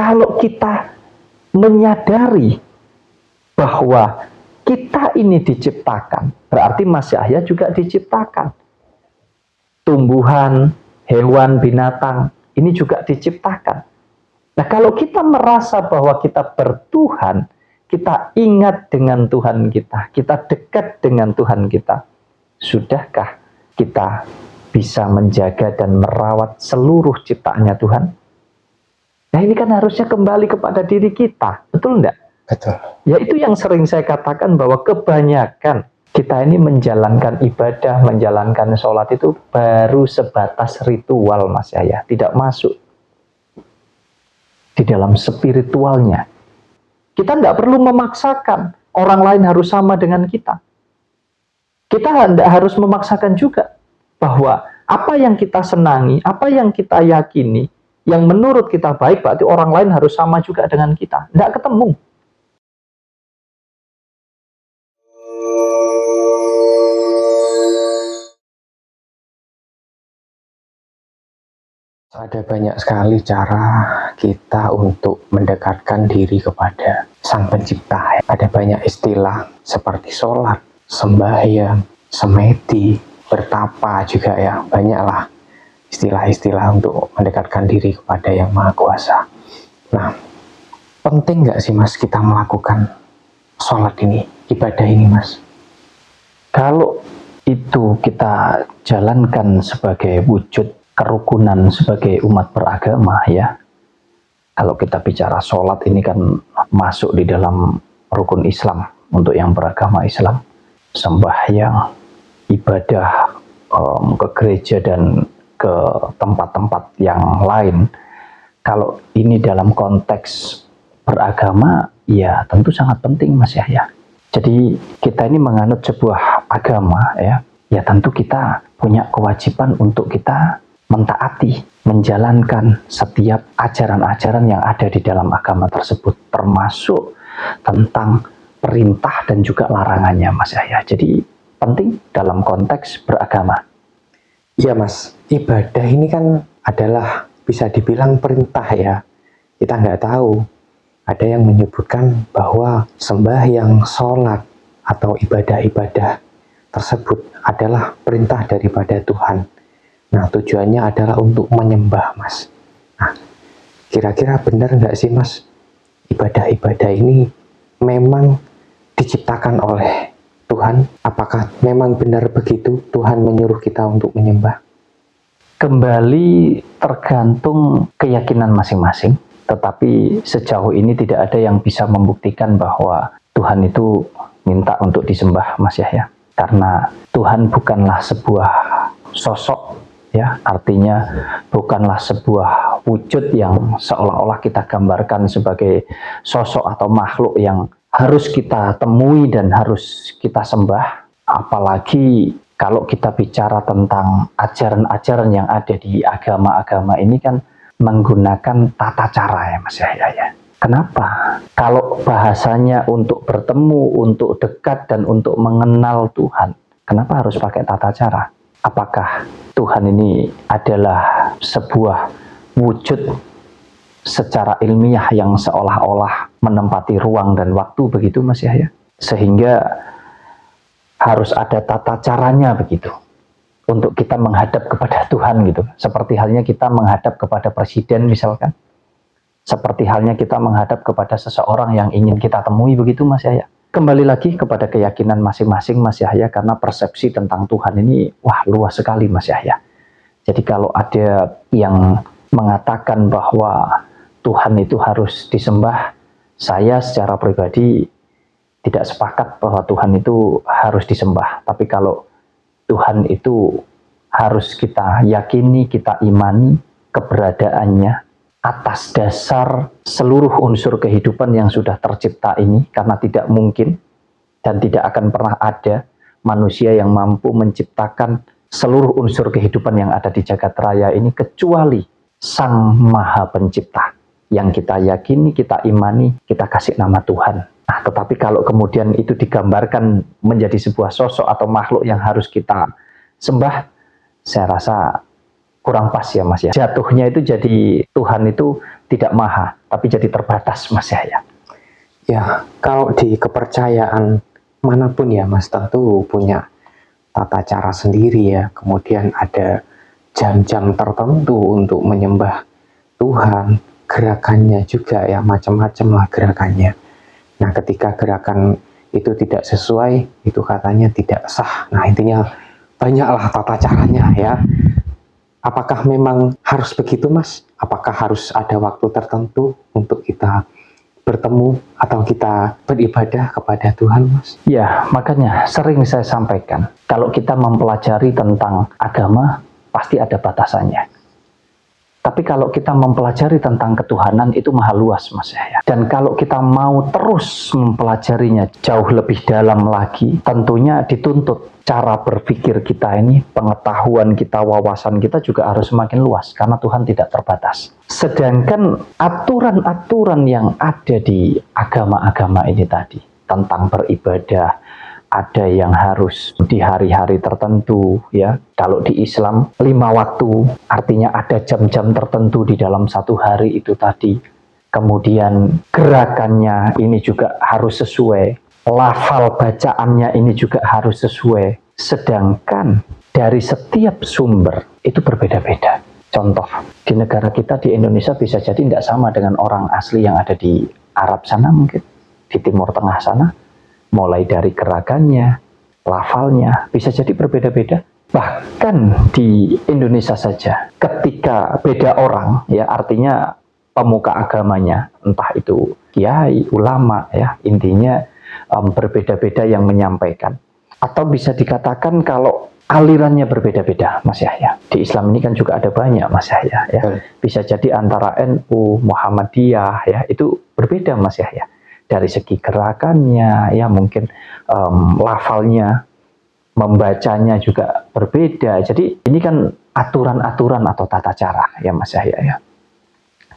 kalau kita menyadari bahwa kita ini diciptakan, berarti Mas Yahya juga diciptakan. Tumbuhan, hewan, binatang, ini juga diciptakan. Nah, kalau kita merasa bahwa kita bertuhan, kita ingat dengan Tuhan kita dekat dengan Tuhan kita, sudahkah kita bisa menjaga dan merawat seluruh ciptaannya Tuhan? Nah, ini kan harusnya kembali kepada diri kita, betul enggak? Betul. Ya, itu yang sering saya katakan bahwa kebanyakan kita ini menjalankan ibadah, menjalankan sholat itu baru sebatas ritual, Mas Yahya, tidak masuk di dalam spiritualnya. Kita tidak perlu memaksakan orang lain harus sama dengan kita. Kita tidak harus memaksakan juga bahwa apa yang kita senangi, apa yang kita yakini, yang menurut kita baik, berarti orang lain harus sama juga dengan kita. Tidak ketemu. Ada banyak sekali cara kita untuk mendekatkan diri kepada Sang Pencipta. Ada banyak istilah seperti sholat, sembahyang, semedi, bertapa juga ya. Banyaklah istilah-istilah untuk mendekatkan diri kepada Yang Maha Kuasa. Nah, penting nggak sih Mas kita melakukan sholat ini, ibadah ini Mas? Kalau itu kita jalankan sebagai wujud kerukunan sebagai umat beragama ya. Kalau kita bicara sholat ini kan masuk di dalam rukun Islam untuk yang beragama Islam. Sembahyang, ibadah ke gereja dan ke tempat-tempat yang lain. Kalau ini dalam konteks beragama, ya tentu sangat penting Mas Yahya. Jadi kita ini menganut sebuah agama ya tentu kita punya kewajiban untuk kita mentaati, menjalankan setiap ajaran-ajaran yang ada di dalam agama tersebut, termasuk tentang perintah dan juga larangannya Mas Yahya. Jadi penting dalam konteks beragama. Iya Mas, ibadah ini kan adalah bisa dibilang perintah ya. Kita nggak tahu, ada yang menyebutkan bahwa sembahyang, sholat, atau ibadah-ibadah tersebut adalah perintah daripada Tuhan. Nah, tujuannya adalah untuk menyembah, Mas. Nah, kira-kira benar nggak sih, Mas? Ibadah-ibadah ini memang diciptakan oleh Tuhan? Apakah memang benar begitu Tuhan menyuruh kita untuk menyembah? Kembali tergantung keyakinan masing-masing. Tetapi sejauh ini tidak ada yang bisa membuktikan bahwa Tuhan itu minta untuk disembah, Mas Yahya. Karena Tuhan bukanlah sebuah sosok, ya, artinya bukanlah sebuah wujud yang seolah-olah kita gambarkan sebagai sosok atau makhluk yang harus kita temui dan harus kita sembah. Apalagi kalau kita bicara tentang ajaran-ajaran yang ada di agama-agama ini kan menggunakan tata cara ya Mas Yahya ya. Kenapa? Kalau bahasanya untuk bertemu, untuk dekat dan untuk mengenal Tuhan, kenapa harus pakai tata cara? Apakah Tuhan ini adalah sebuah wujud secara ilmiah yang seolah-olah menempati ruang dan waktu begitu Mas Yahya? Sehingga harus ada tata caranya begitu untuk kita menghadap kepada Tuhan gitu. Seperti halnya kita menghadap kepada presiden misalkan. Seperti halnya kita menghadap kepada seseorang yang ingin kita temui begitu Mas Yahya. Kembali lagi kepada keyakinan masing-masing Mas Yahya, karena persepsi tentang Tuhan ini wah luas sekali Mas Yahya. Jadi kalau ada yang mengatakan bahwa Tuhan itu harus disembah, saya secara pribadi tidak sepakat bahwa Tuhan itu harus disembah. Tapi kalau Tuhan itu harus kita yakini, kita imani keberadaannya atas dasar seluruh unsur kehidupan yang sudah tercipta ini, karena tidak mungkin dan tidak akan pernah ada manusia yang mampu menciptakan seluruh unsur kehidupan yang ada di jagat raya ini kecuali Sang Maha Pencipta yang kita yakini, kita imani, kita kasih nama Tuhan. Nah, tetapi kalau kemudian itu digambarkan menjadi sebuah sosok atau makhluk yang harus kita sembah, saya rasa kurang pas ya Mas ya. Jatuhnya itu jadi Tuhan itu tidak maha, tapi jadi terbatas Mas ya. Ya, kalau di kepercayaan manapun ya Mas, tentu punya tata cara sendiri ya. Kemudian ada jam-jam tertentu untuk menyembah Tuhan, gerakannya juga ya, macam-macam lah gerakannya. Nah, ketika gerakan itu tidak sesuai, itu katanya tidak sah. Nah, intinya banyaklah tata caranya ya. Apakah memang harus begitu Mas? Apakah harus ada waktu tertentu untuk kita bertemu atau kita beribadah kepada Tuhan Mas? Ya, makanya sering saya sampaikan, kalau kita mempelajari tentang agama, pasti ada batasannya. Tapi kalau kita mempelajari tentang ketuhanan, itu maha luas Mas ya. Dan kalau kita mau terus mempelajarinya jauh lebih dalam lagi, tentunya dituntut cara berpikir kita ini, pengetahuan kita, wawasan kita juga harus semakin luas, karena Tuhan tidak terbatas. Sedangkan aturan-aturan yang ada di agama-agama ini tadi, tentang beribadah, ada yang harus di hari-hari tertentu ya. Kalau di Islam 5 waktu, artinya ada jam-jam tertentu di dalam satu hari itu tadi. Kemudian gerakannya ini juga harus sesuai, lafal bacaannya ini juga harus sesuai. Sedangkan dari setiap sumber itu berbeda-beda. Contoh, di negara kita di Indonesia bisa jadi tidak sama dengan orang asli yang ada di Arab sana mungkin, di Timur Tengah sana. Mulai dari gerakannya, lafalnya, bisa jadi berbeda-beda. Bahkan di Indonesia saja, ketika beda orang, ya artinya pemuka agamanya, entah itu kiai, ulama, ya intinya berbeda-beda yang menyampaikan. Atau bisa dikatakan kalau alirannya berbeda-beda, Mas Yahya. Di Islam ini kan juga ada banyak, Mas Yahya. Ya. Bisa jadi antara NU, Muhammadiyah, ya itu berbeda, Mas Yahya. Dari segi gerakannya, ya mungkin lafalnya, membacanya juga berbeda. Jadi ini kan aturan-aturan atau tata cara ya Mas Yahya ya.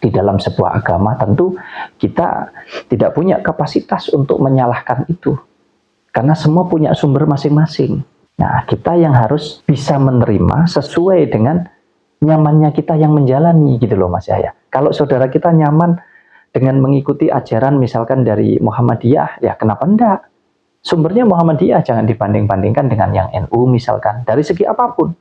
Di dalam sebuah agama tentu kita tidak punya kapasitas untuk menyalahkan itu. Karena semua punya sumber masing-masing. Nah, kita yang harus bisa menerima sesuai dengan nyamannya kita yang menjalani gitu loh Mas Yahya. Kalau saudara kita nyaman dengan mengikuti ajaran misalkan dari Muhammadiyah, ya kenapa enggak? Sumbernya Muhammadiyah, jangan dibanding-bandingkan dengan yang NU misalkan, dari segi apapun.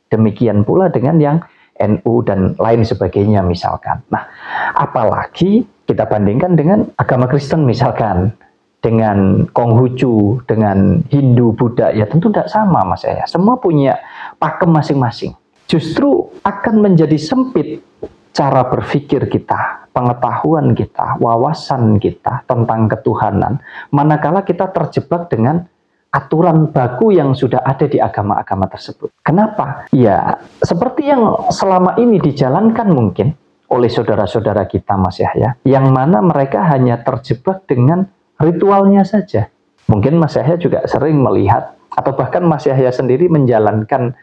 Demikian pula dengan yang NU dan lain sebagainya misalkan. Nah, apalagi kita bandingkan dengan agama Kristen misalkan, dengan Konghucu, dengan Hindu, Buddha, ya tentu tidak sama Mas ya. Semua punya pakem masing-masing. Justru akan menjadi sempit cara berpikir kita, pengetahuan kita, wawasan kita tentang ketuhanan, manakala kita terjebak dengan aturan baku yang sudah ada di agama-agama tersebut. Kenapa? Ya, seperti yang selama ini dijalankan mungkin oleh saudara-saudara kita Mas Yahya, yang mana mereka hanya terjebak dengan ritualnya saja. Mungkin Mas Yahya juga sering melihat, atau bahkan Mas Yahya sendiri menjalankan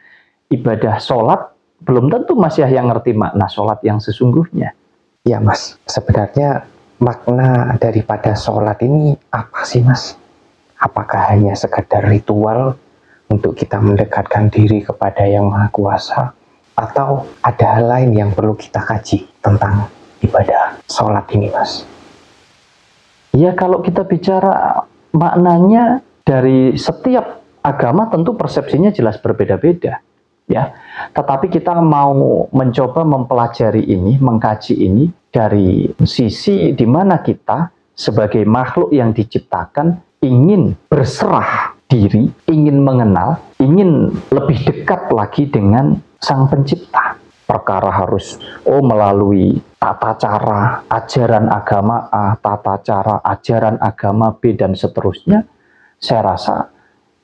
ibadah sholat, belum tentu Mas Yahya ngerti makna sholat yang sesungguhnya. Ya Mas, sebenarnya makna daripada sholat ini apa sih Mas? Apakah hanya sekedar ritual untuk kita mendekatkan diri kepada Yang Maha Kuasa? Atau ada hal lain yang perlu kita kaji tentang ibadah sholat ini Mas? Ya kalau kita bicara maknanya, dari setiap agama tentu persepsinya jelas berbeda-beda. Ya, tetapi kita mau mencoba mempelajari ini, mengkaji ini dari sisi di mana kita sebagai makhluk yang diciptakan ingin berserah diri, ingin mengenal, ingin lebih dekat lagi dengan Sang Pencipta. Perkara harus melalui tata cara ajaran agama A, tata cara ajaran agama B dan seterusnya. Saya rasa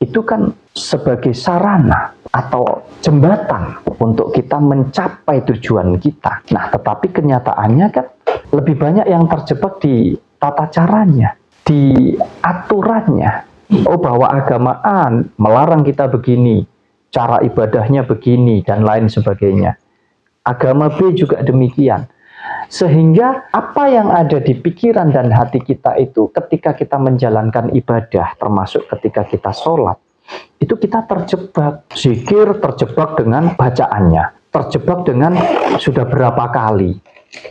itu kan sebagai sarana atau jembatan untuk kita mencapai tujuan kita. Nah, tetapi kenyataannya kan lebih banyak yang terjebak di tata caranya, di aturannya. Oh, bahwa agama A melarang kita begini, cara ibadahnya begini, dan lain sebagainya. Agama B juga demikian. Sehingga apa yang ada di pikiran dan hati kita itu ketika kita menjalankan ibadah, termasuk ketika kita sholat, itu kita terjebak, zikir terjebak dengan bacaannya, terjebak dengan sudah berapa kali.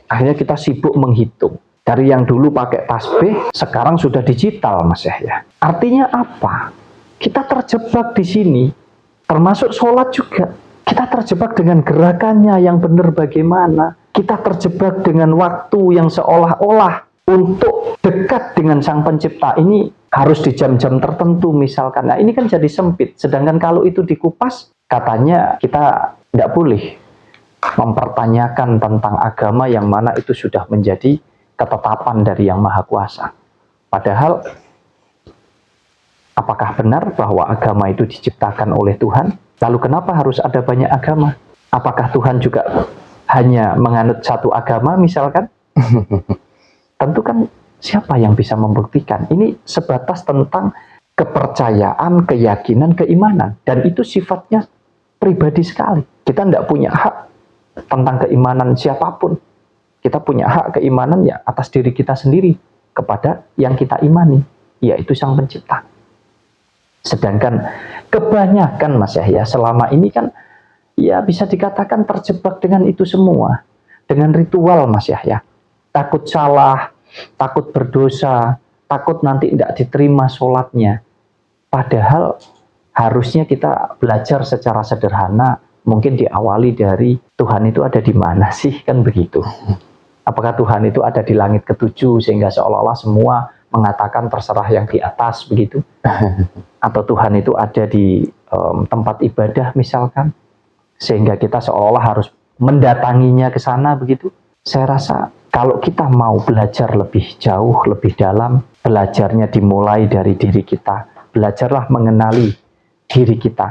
Akhirnya kita sibuk menghitung. Dari yang dulu pakai tasbih, sekarang sudah digital, Mas Yahya. Artinya apa? Kita terjebak di sini, termasuk sholat juga. Kita terjebak dengan gerakannya yang benar bagaimana. Kita terjebak dengan waktu yang seolah-olah untuk dekat dengan Sang Pencipta ini harus di jam-jam tertentu misalkan. Nah ini kan jadi sempit. Sedangkan kalau itu dikupas, katanya kita tidak boleh mempertanyakan tentang agama yang mana itu sudah menjadi ketetapan dari Yang Maha Kuasa. Padahal apakah benar bahwa agama itu diciptakan oleh Tuhan? Lalu kenapa harus ada banyak agama? Apakah Tuhan juga hanya menganut satu agama misalkan? Tentu kan siapa yang bisa membuktikan? Ini sebatas tentang kepercayaan, keyakinan, keimanan. Dan itu sifatnya pribadi sekali. Kita tidak punya hak tentang keimanan siapapun. Kita punya hak keimanan ya atas diri kita sendiri kepada yang kita imani, yaitu Sang Pencipta. Sedangkan kebanyakan Mas Yahya selama ini kan ya bisa dikatakan terjebak dengan itu semua. Dengan ritual Mas Yahya. Takut salah, takut berdosa, takut nanti tidak diterima sholatnya. Padahal harusnya kita belajar secara sederhana, mungkin diawali dari Tuhan itu ada di mana sih, kan begitu. Apakah Tuhan itu ada di langit ketujuh sehingga seolah-olah semua mengatakan terserah yang di atas begitu? Atau Tuhan itu ada di tempat ibadah misalkan, sehingga kita seolah-olah harus mendatanginya ke sana begitu? Saya rasa kalau kita mau belajar lebih jauh, lebih dalam, belajarnya dimulai dari diri kita. Belajarlah mengenali diri kita,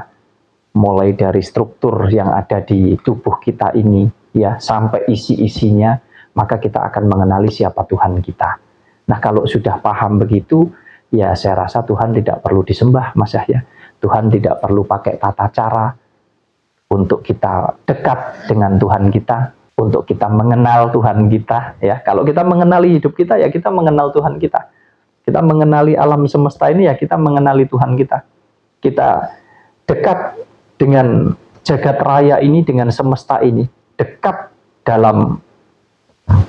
mulai dari struktur yang ada di tubuh kita ini, ya, sampai isi-isinya, maka kita akan mengenali siapa Tuhan kita. Nah, kalau sudah paham begitu, ya saya rasa Tuhan tidak perlu disembah, Mas Yahya. Tuhan tidak perlu pakai tata cara untuk kita dekat dengan Tuhan kita, untuk kita mengenal Tuhan kita, ya. Kalau kita mengenali hidup kita, ya kita mengenal Tuhan kita. Kita mengenali alam semesta ini, ya kita mengenali Tuhan kita. Kita dekat dengan jagat raya ini, dengan semesta ini, dekat dalam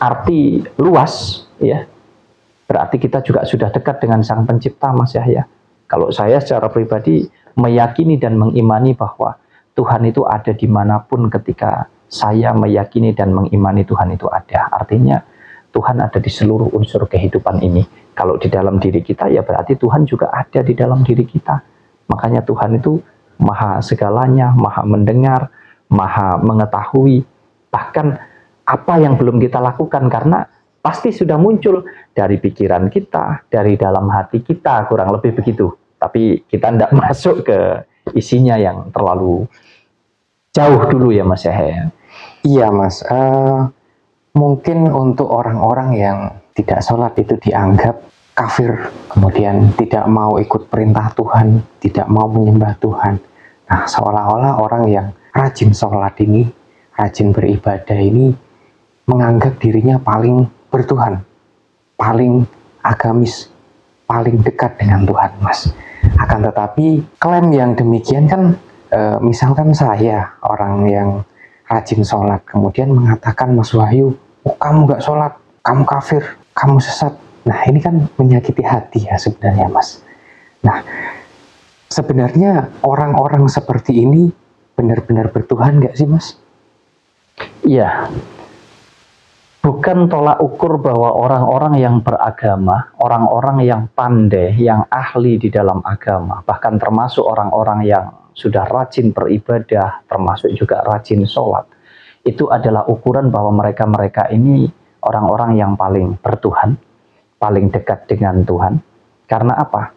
arti luas, ya. Berarti kita juga sudah dekat dengan Sang Pencipta, Mas Yahya. Kalau saya secara pribadi meyakini dan mengimani bahwa Tuhan itu ada dimanapun ketika saya meyakini dan mengimani Tuhan itu ada. Artinya Tuhan ada di seluruh unsur kehidupan ini. Kalau di dalam diri kita, ya berarti Tuhan juga ada di dalam diri kita. Makanya Tuhan itu maha segalanya, maha mendengar, maha mengetahui. Bahkan apa yang belum kita lakukan, karena pasti sudah muncul dari pikiran kita, dari dalam hati kita, kurang lebih begitu. Tapi kita tidak masuk ke isinya yang terlalu jauh dulu ya Mas Yahya. Iya Mas, mungkin untuk orang-orang yang tidak sholat itu dianggap kafir, kemudian tidak mau ikut perintah Tuhan, tidak mau menyembah Tuhan. Nah, seolah-olah orang yang rajin sholat ini, rajin beribadah ini, menganggap dirinya paling bertuhan, paling agamis, paling dekat dengan Tuhan, Mas. Akan tetapi, klaim yang demikian kan, misalkan saya, orang yang rajin sholat, kemudian mengatakan, Mas Wahyu, oh, kamu gak sholat, kamu kafir, kamu sesat. Nah, ini kan menyakiti hati ya sebenarnya, Mas. Nah, sebenarnya orang-orang seperti ini benar-benar bertuhan gak sih, Mas? Iya. Bukan tolak ukur bahwa orang-orang yang beragama, orang-orang yang pandai, yang ahli di dalam agama, bahkan termasuk orang-orang yang sudah rajin beribadah, termasuk juga rajin sholat, itu adalah ukuran bahwa mereka-mereka ini orang-orang yang paling bertuhan, paling dekat dengan Tuhan. Karena apa?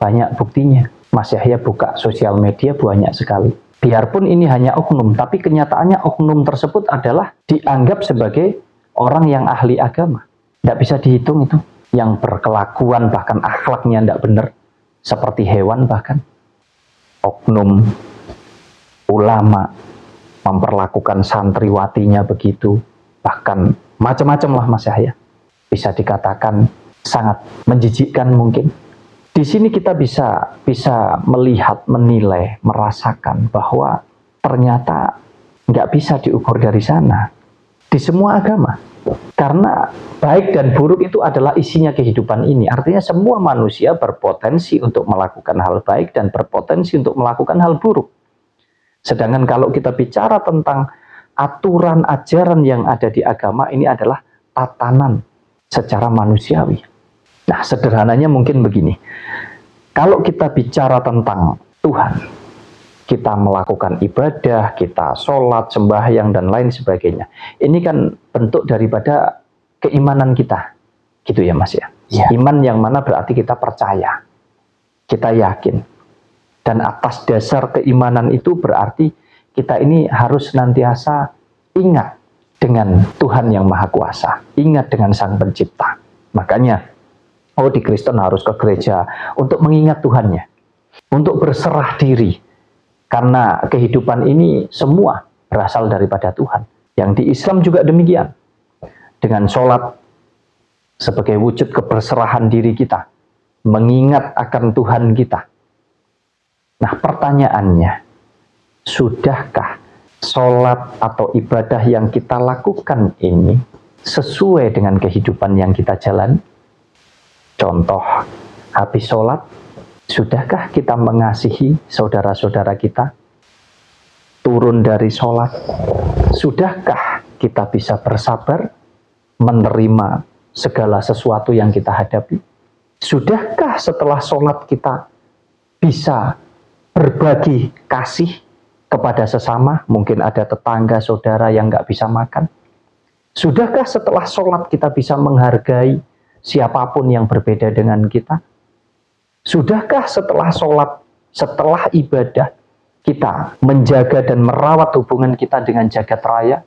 Banyak buktinya. Mas Yahya buka sosial media banyak sekali. Biarpun ini hanya oknum, tapi kenyataannya oknum tersebut adalah dianggap sebagai orang yang ahli agama. Tidak bisa dihitung itu. Yang berkelakuan bahkan akhlaknya tidak benar, seperti hewan bahkan. Oknum ulama memperlakukan santriwatinya begitu, bahkan macam-macam lah Mas Yahya. Bisa dikatakan sangat menjijikkan mungkin. Di sini kita bisa melihat, menilai, merasakan bahwa ternyata Nggak bisa diukur dari sana. Di semua agama. Karena baik dan buruk itu adalah isinya kehidupan ini. Artinya semua manusia berpotensi untuk melakukan hal baik dan berpotensi untuk melakukan hal buruk. Sedangkan kalau kita bicara tentang aturan ajaran yang ada di agama, ini adalah tatanan secara manusiawi. Nah, sederhananya mungkin begini. Kalau kita bicara tentang Tuhan, kita melakukan ibadah, kita sholat, sembahyang, dan lain sebagainya. Ini kan bentuk daripada keimanan kita. Gitu ya Mas ya? Ya. Iman yang mana berarti kita percaya. Kita yakin. Dan atas dasar keimanan itu berarti kita ini harus senantiasa ingat dengan Tuhan yang Maha Kuasa. Ingat dengan Sang Pencipta. Makanya, di Kristen harus ke gereja untuk mengingat Tuhannya. Untuk berserah diri. Karena kehidupan ini semua berasal daripada Tuhan. Yang di Islam juga demikian. Dengan sholat sebagai wujud keberserahan diri kita. Mengingat akan Tuhan kita. Nah, pertanyaannya, sudahkah sholat atau ibadah yang kita lakukan ini sesuai dengan kehidupan yang kita jalani? Contoh, habis sholat, sudahkah kita mengasihi saudara-saudara kita? Turun dari sholat, sudahkah kita bisa bersabar menerima segala sesuatu yang kita hadapi? Sudahkah setelah sholat kita bisa berbagi kasih kepada sesama? Mungkin ada tetangga, saudara yang nggak bisa makan. Sudahkah setelah sholat kita bisa menghargai siapapun yang berbeda dengan kita? Sudahkah setelah sholat, setelah ibadah, kita menjaga dan merawat hubungan kita dengan jagat raya,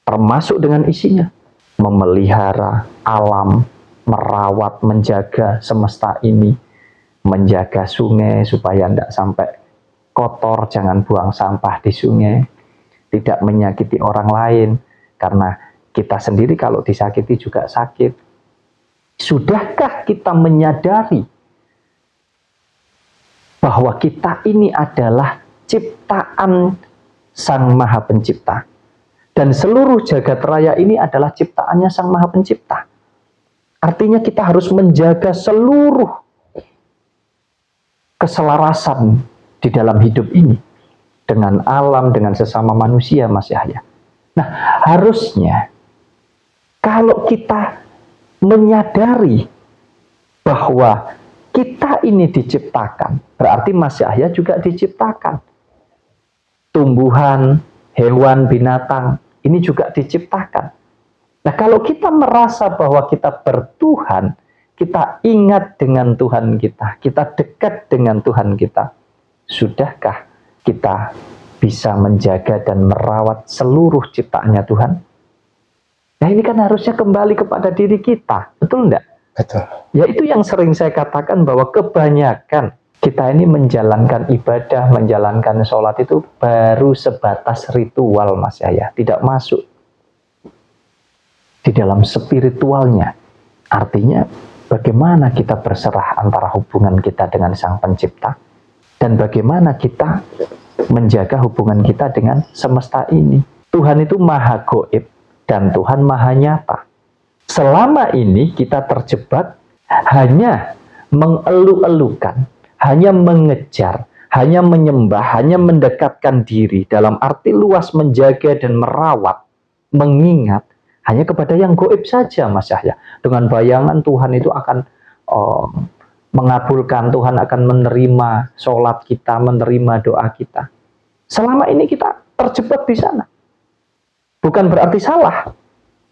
termasuk dengan isinya? Memelihara alam, merawat, menjaga semesta ini, menjaga sungai supaya tidak sampai kotor, jangan buang sampah di sungai, tidak menyakiti orang lain, karena kita sendiri kalau disakiti juga sakit. Sudahkah kita menyadari bahwa kita ini adalah ciptaan Sang Maha Pencipta, dan seluruh jagat raya ini adalah ciptaannya Sang Maha Pencipta? Artinya kita harus menjaga seluruh keselarasan di dalam hidup ini dengan alam, dengan sesama manusia, Mas Yahya. Nah, harusnya kalau kita menyadari bahwa kita ini diciptakan, berarti Mas Yahya juga diciptakan. Tumbuhan, hewan, binatang, ini juga diciptakan. Nah, kalau kita merasa bahwa kita bertuhan, kita ingat dengan Tuhan kita dekat dengan Tuhan kita, sudahkah kita bisa menjaga dan merawat seluruh ciptaannya Tuhan? Nah, ini kan harusnya kembali kepada diri kita, betul enggak? Betul. Ya, itu yang sering saya katakan bahwa kebanyakan kita ini menjalankan ibadah, menjalankan sholat itu baru sebatas ritual, Mas Yahya, tidak masuk di dalam spiritualnya. Artinya, bagaimana kita berserah antara hubungan kita dengan Sang Pencipta, dan bagaimana kita menjaga hubungan kita dengan semesta ini. Tuhan itu maha gaib, dan Tuhan maha nyata. Selama ini kita terjebak hanya mengeluh-elukan, hanya mengejar, hanya menyembah, hanya mendekatkan diri, dalam arti luas menjaga dan merawat, mengingat, hanya kepada yang gaib saja, Mas Yahya. Dengan bayangan Tuhan itu akan mengabulkan, Tuhan akan menerima sholat kita, menerima doa kita. Selama ini kita terjebak di sana. Bukan berarti salah.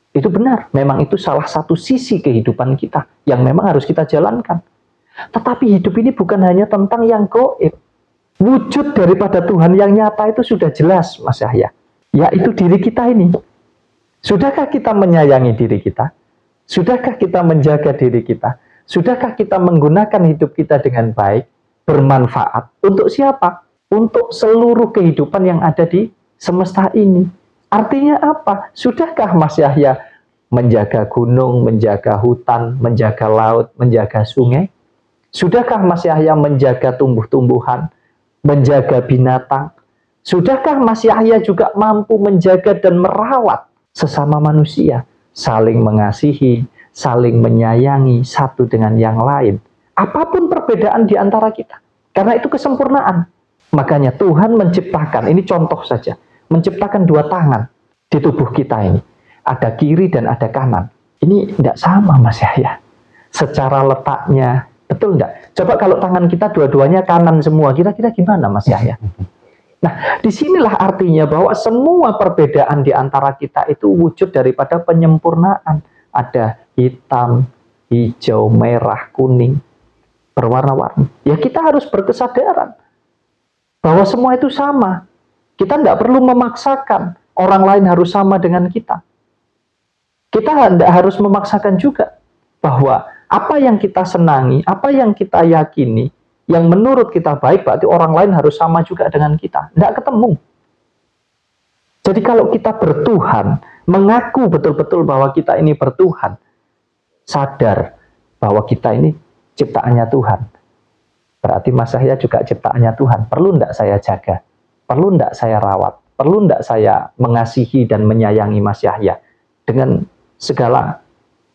Itu benar. Memang itu salah satu sisi kehidupan kita yang memang harus kita jalankan. Tetapi hidup ini bukan hanya tentang yang gaib. Wujud daripada Tuhan yang nyata itu sudah jelas, Mas Yahya. Yaitu diri kita ini. Sudahkah kita menyayangi diri kita? Sudahkah kita menjaga diri kita? Sudahkah kita menggunakan hidup kita dengan baik, bermanfaat? Untuk siapa? Untuk seluruh kehidupan yang ada di semesta ini. Artinya apa? Sudahkah Mas Yahya menjaga gunung, menjaga hutan, menjaga laut, menjaga sungai? Sudahkah Mas Yahya menjaga tumbuh-tumbuhan, menjaga binatang? Sudahkah Mas Yahya juga mampu menjaga dan merawat sesama manusia, saling mengasihi, saling menyayangi satu dengan yang lain, apapun perbedaan di antara kita, karena itu kesempurnaan. Makanya Tuhan menciptakan, ini contoh saja, menciptakan dua tangan di tubuh kita ini, ada kiri dan ada kanan. Ini tidak sama Mas Yahya, secara letaknya, betul enggak? Coba kalau tangan kita dua-duanya kanan semua, kira-kira gimana Mas Yahya? Nah, disinilah artinya bahwa semua perbedaan di antara kita itu wujud daripada penyempurnaan. Ada hitam, hijau, merah, kuning, berwarna-warni. Ya kita harus berkesadaran bahwa semua itu sama. Kita tidak perlu memaksakan orang lain harus sama dengan kita. Kita tidak harus memaksakan juga bahwa apa yang kita senangi, apa yang kita yakini, yang menurut kita baik, berarti orang lain harus sama juga dengan kita. Tidak ketemu. Jadi kalau kita bertuhan, mengaku betul-betul bahwa kita ini bertuhan, sadar bahwa kita ini ciptaannya Tuhan, berarti Mas Yahya juga ciptaannya Tuhan. Perlu tidak saya jaga? Perlu tidak saya rawat? Perlu tidak saya mengasihi dan menyayangi Mas Yahya dengan segala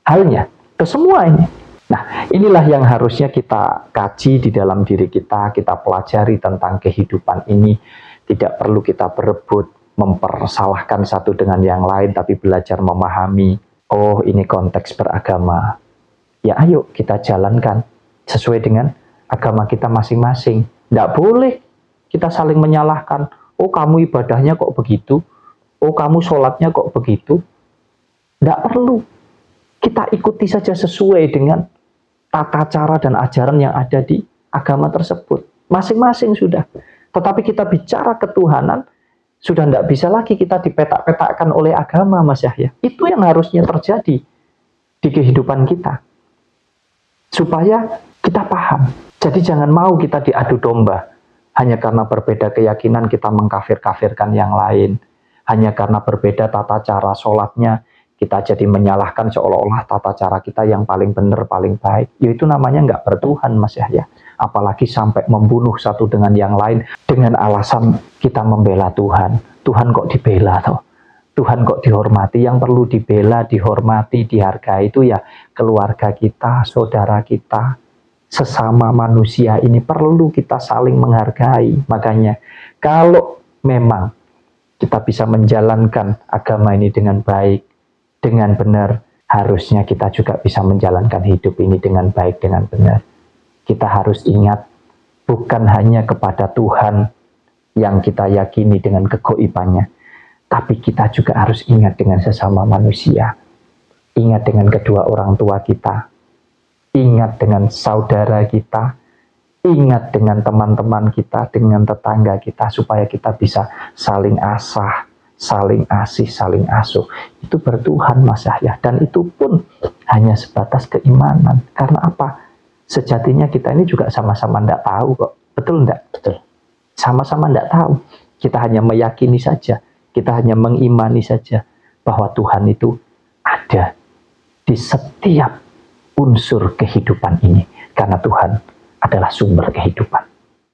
halnya? Ke semua ini. Nah, inilah yang harusnya kita kaji di dalam diri kita pelajari tentang kehidupan ini. Tidak perlu kita berebut, mempersalahkan satu dengan yang lain, tapi belajar memahami, oh ini konteks beragama. Ya ayo kita jalankan sesuai dengan agama kita masing-masing. Tidak boleh kita saling menyalahkan, oh kamu ibadahnya kok begitu, oh kamu sholatnya kok begitu. Tidak perlu. Kita ikuti saja sesuai dengan tata cara dan ajaran yang ada di agama tersebut. Masing-masing sudah. Tetapi kita bicara ketuhanan, sudah tidak bisa lagi kita dipetak-petakkan oleh agama, Mas Yahya. Itu yang harusnya terjadi di kehidupan kita. Supaya kita paham. Jadi jangan mau kita diadu domba. Hanya karena berbeda keyakinan kita mengkafir-kafirkan yang lain. Hanya karena berbeda tata cara sholatnya, kita jadi menyalahkan seolah-olah tata cara kita yang paling benar, paling baik. Ya itu namanya nggak bertuhan, Mas Yahya. Apalagi sampai membunuh satu dengan yang lain dengan alasan kita membela Tuhan. Tuhan kok dibela toh? Tuhan kok dihormati? Yang perlu dibela, dihormati, dihargai itu ya keluarga kita, saudara kita, sesama manusia ini perlu kita saling menghargai. Makanya kalau memang kita bisa menjalankan agama ini dengan baik, dengan benar, harusnya kita juga bisa menjalankan hidup ini dengan baik, dengan benar. Kita harus ingat, bukan hanya kepada Tuhan yang kita yakini dengan kegoibannya, tapi kita juga harus ingat dengan sesama manusia. Ingat dengan kedua orang tua kita, ingat dengan saudara kita, ingat dengan teman-teman kita, dengan tetangga kita, supaya kita bisa saling asah, saling asih, saling asuh. Itu bertuhan, Mas Yahya. Dan itu pun hanya sebatas keimanan. Karena apa? Sejatinya kita ini juga sama-sama tidak tahu kok. Betul tidak? Betul. Sama-sama tidak tahu. Kita hanya meyakini saja. Kita hanya mengimani saja bahwa Tuhan itu ada di setiap unsur kehidupan ini. Karena Tuhan adalah sumber kehidupan.